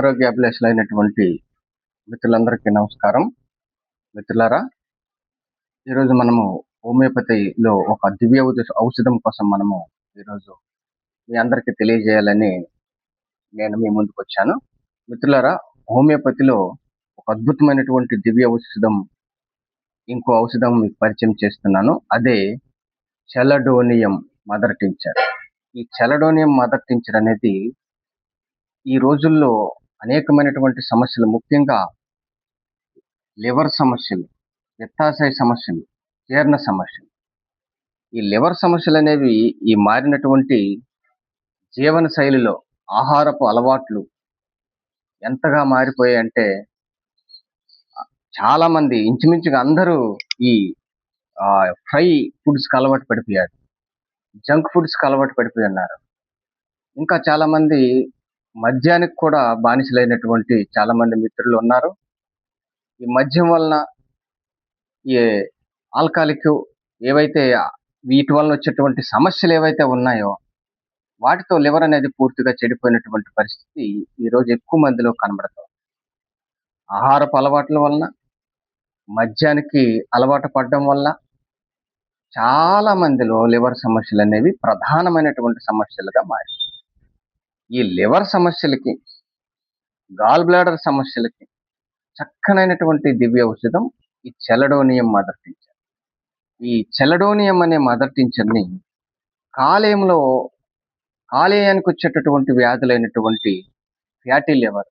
ఆరోగ్యాభిలాషులైనటువంటి మిత్రులందరికీ నమస్కారం. మిత్రులారా, ఈరోజు మనము హోమియోపతిలో ఒక దివ్య ఔషధం కోసం మనము ఈరోజు మీ అందరికీ తెలియజేయాలని నేను మీ ముందుకు వచ్చాను. మిత్రులారా, హోమియోపతిలో ఒక అద్భుతమైనటువంటి దివ్య ఇంకో ఔషధం మీకు పరిచయం చేస్తున్నాను. అదే చెలడోనియం మదర్ టించర్. ఈ చెలడోనియం మదర్ టించర్ అనేది ఈ రోజుల్లో అనేకమైనటువంటి సమస్యలు, ముఖ్యంగా లివర్ సమస్యలు, పిత్తాశయ సమస్యలు, జీర్ణ సమస్యలు, ఈ లివర్ సమస్యలు అనేవి ఈ మారినటువంటి జీవన శైలిలో ఆహారపు అలవాట్లు ఎంతగా మారిపోయాయంటే చాలా మంది, ఇంచుమించుగా అందరూ ఈ ఫ్రై ఫుడ్స్కి అలవాటు పడిపోయారు, జంక్ ఫుడ్స్కి అలవాటు పడిపోయి ఉన్నారు. ఇంకా చాలా మంది మద్యానికి కూడా బానిసలైనటువంటి చాలా మంది మిత్రులు ఉన్నారు. ఈ మద్యం వలన, ఈ ఆల్కహాలిక్ ఏవైతే వీటి వలన వచ్చేటువంటి సమస్యలు ఏవైతే ఉన్నాయో వాటితో లివర్ అనేది పూర్తిగా చెడిపోయినటువంటి పరిస్థితి ఈరోజు ఎక్కువ మందిలో కనబడుతుంది. ఆహారపు అలవాట్ల వలన, మద్యానికి అలవాటు పడడం వల్ల చాలా మందిలో లివర్ సమస్యలు అనేవి ప్రధానమైనటువంటి సమస్యలుగా మారి, ఈ లివర్ సమస్యలకి, గాల్ బ్లాడర్ సమస్యలకి చక్కనైనటువంటి దివ్య ఔషధం ఈ చెలడోనియం మదర్ టించర్. ఈ చెలడోనియం అనే మదర్ టించర్ని కాలేయానికి వచ్చేటటువంటి వ్యాధులైనటువంటి fatty liver,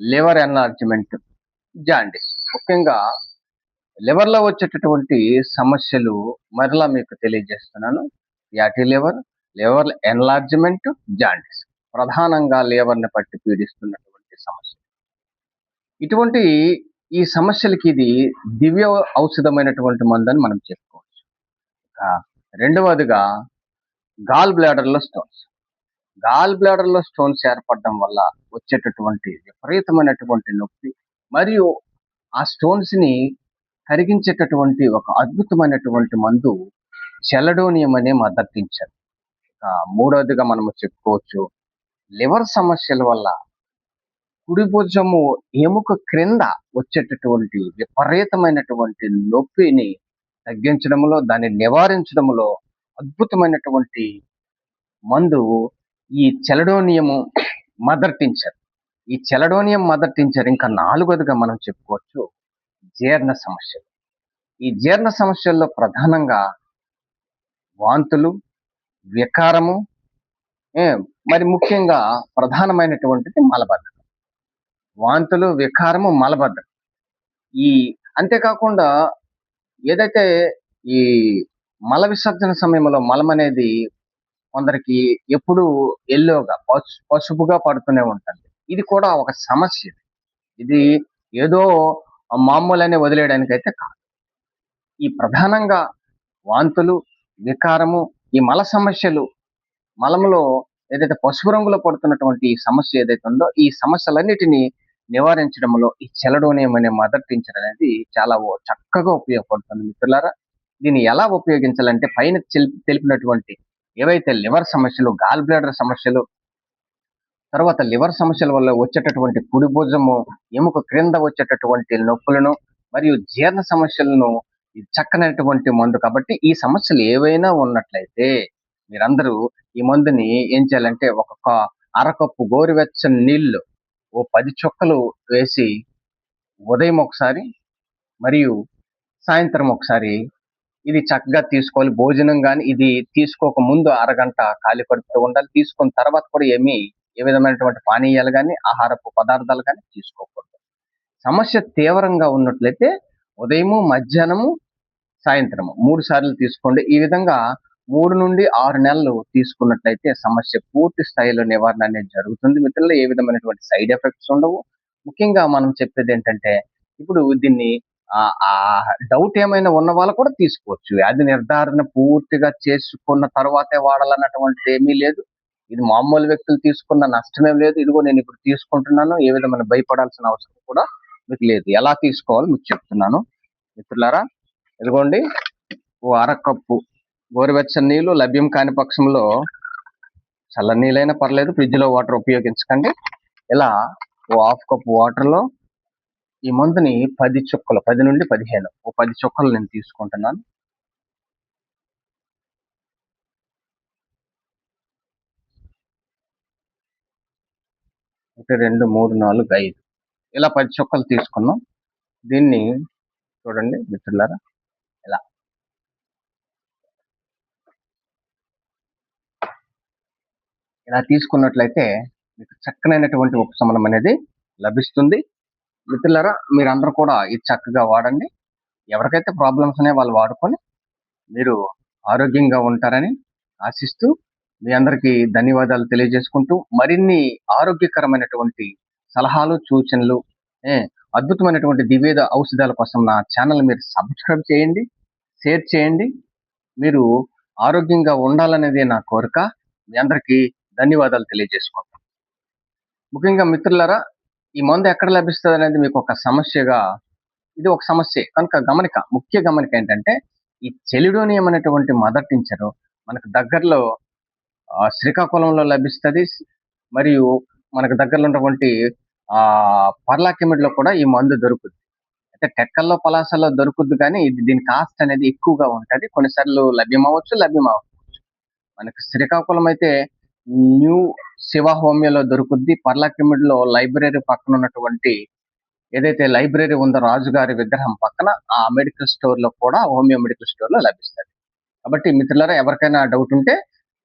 liver enlargement, jaundice, ముఖ్యంగా లివర్లో వచ్చేటటువంటి సమస్యలు మరలా మీకు తెలియజేస్తున్నాను. Fatty liver, liver enlargement, jaundice ప్రధానంగా లివర్ని పట్టి పీడిస్తున్నటువంటి సమస్య. ఇటువంటి ఈ సమస్యలకి ఇది దివ్య ఔషధమైనటువంటి మందని మనం చెప్పుకోవచ్చు. రెండవదిగా గాల్ బ్లాడర్లో స్టోన్స్. గాల్ బ్లాడర్లో స్టోన్స్ ఏర్పడడం వల్ల వచ్చేటటువంటి విపరీతమైనటువంటి నొప్పి మరియు ఆ స్టోన్స్ ని కరిగించేటటువంటి ఒక అద్భుతమైనటువంటి మందు చెలడోనియం అనే మదర్ టించర్. మూడవదిగా మనము చెప్పుకోవచ్చు, లివర్ సమస్యల వల్ల కుడి భుజము ఎముక క్రింద వచ్చేటటువంటి విపరీతమైనటువంటి నొప్పిని తగ్గించడంలో, దాన్ని నివారించడంలో అద్భుతమైనటువంటి మందు ఈ చెలడోనియం మదర్ టించర్. ఈ చెలడోనియం మదర్ టించర్. ఇంకా నాలుగవదిగా మనం చెప్పుకోవచ్చు జీర్ణ సమస్యలు. ఈ జీర్ణ సమస్యల్లో ప్రధానంగా వాంతులు, వికారము, మరి ముఖ్యంగా ప్రధానమైనటువంటిది మలబద్ధకం. వాంతులు, వికారము, మలబద్ధకం. అంతేకాకుండా ఏదైతే ఈ మల విసర్జన సమయంలో మలం అనేది కొందరికి ఎప్పుడు ఎల్లోగా, పసుపుగా పడుతూనే ఉంటుంది. ఇది కూడా ఒక సమస్య. ఇది ఏదో మామూలనే వదిలేయడానికి అయితే కాదు. ఈ ప్రధానంగా వాంతులు, వికారము, ఈ మల సమస్యలు, మలంలో ఏదైతే పసుపు రంగులో పడుతున్నటువంటి ఈ సమస్య ఏదైతే ఉందో, ఈ సమస్యలన్నిటినీ నివారించడంలో ఈ చెలడోనియం అనే మదర్ టించర్ అనేది చాలా చక్కగా ఉపయోగపడుతుంది. మిత్రులారా, దీన్ని ఎలా ఉపయోగించాలంటే పైన తెలిపినటువంటి ఏవైతే లివర్ సమస్యలు, గాల్ బ్లాడర్ సమస్యలు, తర్వాత లివర్ సమస్యల వల్ల వచ్చేటటువంటి కుడి భుజము ఎముక క్రింద వచ్చేటటువంటి నొప్పులను మరియు జీర్ణ సమస్యలను చక్కనైనటువంటి మందు. కాబట్టి ఈ సమస్యలు ఏవైనా ఉన్నట్లయితే మీరందరూ ఈ మందుని ఏం చేయాలంటే, ఒక అరకప్పు గోరువెచ్చని నీళ్లు 10 చుక్కలు వేసి ఉదయం ఒకసారి మరియు సాయంత్రం ఒకసారి ఇది చక్కగా తీసుకోవాలి. భోజనం కానీ ఇది తీసుకోక ముందు అరగంట ఖాళీ కడుపుతో ఉండాలి. తీసుకున్న తర్వాత కూడా ఏ విధమైనటువంటి పానీయాలు కానీ, ఆహారపు పదార్థాలు కానీ తీసుకోకూడదు. సమస్య తీవ్రంగా ఉన్నట్లయితే ఉదయము, మధ్యాహ్నము, సాయంత్రము 3 సార్లు తీసుకోండి. ఈ విధంగా 3 నుండి 6 నెలలు తీసుకున్నట్లయితే సమస్య పూర్తి స్థాయిలో నివారణ అనేది జరుగుతుంది. మిత్రులు, ఏ విధమైనటువంటి సైడ్ ఎఫెక్ట్స్ ఉండవు. ముఖ్యంగా మనం చెప్పేది ఏంటంటే, ఇప్పుడు దీన్ని డౌట్ ఏమైనా ఉన్న వాళ్ళు కూడా తీసుకోవచ్చు. వ్యాధి నిర్ధారణ పూర్తిగా చేసుకున్న తర్వాతే వాడాలన్నటువంటి ఏమీ లేదు. ఇది మామూలు వ్యక్తులు తీసుకున్న నష్టమేం లేదు. ఇదిగో నేను ఇప్పుడు తీసుకుంటున్నాను, ఏ విధమైన భయపడాల్సిన అవసరం కూడా మీకు లేదు. ఎలా తీసుకోవాలో మీకు చెప్తున్నాను. మిత్రులారా, ఇదిగోండి, అరకప్పు గోరువెచ్చని నీళ్లు, లభ్యం కాని పక్షంలో చల్ల నీళ్ళైనా పర్లేదు, ఫ్రిడ్జ్ లో వాటర్ ఉపయోగించకండి. ఇలా ఓ హాఫ్ కప్ వాటర్లో ఈ మందుని 10 చుక్కలు, 10 నుండి 15 ఓ 10 చుక్కలు నేను తీసుకుంటున్నాను. ఒకటి, 2, 3, 4, 5 ఇలా 10 చుక్కలు తీసుకున్నాం. దీన్ని చూడండి మిత్రులారా, ఇలా ఇలా తీసుకున్నట్లయితే మీకు చక్కనైనటువంటి ఉపశమనం అనేది లభిస్తుంది. మిత్రులారా, మీరందరూ కూడా ఇది చక్కగా వాడండి. ఎవరికైతే ప్రాబ్లమ్స్ ఉన్నాయో వాళ్ళు వాడుకొని మీరు ఆరోగ్యంగా ఉంటారని ఆశిస్తూ మీ అందరికీ ధన్యవాదాలు తెలియజేసుకుంటూ, మరిన్ని ఆరోగ్యకరమైనటువంటి సలహాలు, సూచనలు, అద్భుతమైనటువంటి దివ్యేద ఔషధాల కోసం నా ఛానల్ మీరు సబ్స్క్రైబ్ చేయండి, షేర్ చేయండి. మీరు ఆరోగ్యంగా ఉండాలనేదే నా కోరిక. మీ అందరికీ ధన్యవాదాలు తెలియజేసుకుంటాం. ముఖ్యంగా మిత్రులారా, ఈ మందు ఎక్కడ లభిస్తుంది అనేది మీకు ఒక సమస్యగా, ఇది ఒక సమస్య కనుక ముఖ్య గమనిక ఏంటంటే, ఈ చెలిడోనియం అనేటువంటి మదర్ టించరు మనకు దగ్గరలో శ్రీకాకుళంలో లభిస్తుంది. మరియు మనకు దగ్గరలో ఉన్నటువంటి పర్లాకిమిడిలో కూడా ఈ మందు దొరుకుతుంది. అయితే టెక్కల్లో, పలాసలో దొరుకుద్ది, కానీ దీని కాస్ట్ అనేది ఎక్కువగా ఉంటుంది. కొన్నిసార్లు లభ్యమవ్వచ్చు. మనకు శ్రీకాకుళం అయితే న్యూ శివ హోమియోలో దొరుకుద్ది. పర్లాకిమిడిలో లైబ్రరీ పక్కన ఉన్నటువంటి ఏదైతే లైబ్రరీ ఉందో రాజుగారి విగ్రహం పక్కన ఆ మెడికల్ స్టోర్ లో కూడా, హోమియో మెడికల్ స్టోర్ లో లభిస్తుంది. కాబట్టి మిత్రులారా, ఎవరికైనా డౌట్ ఉంటే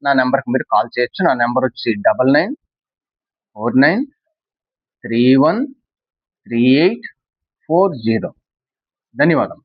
నా నెంబర్కి మీరు కాల్ చేయొచ్చు. నా నెంబర్ వచ్చి 9949313840. ధన్యవాదం.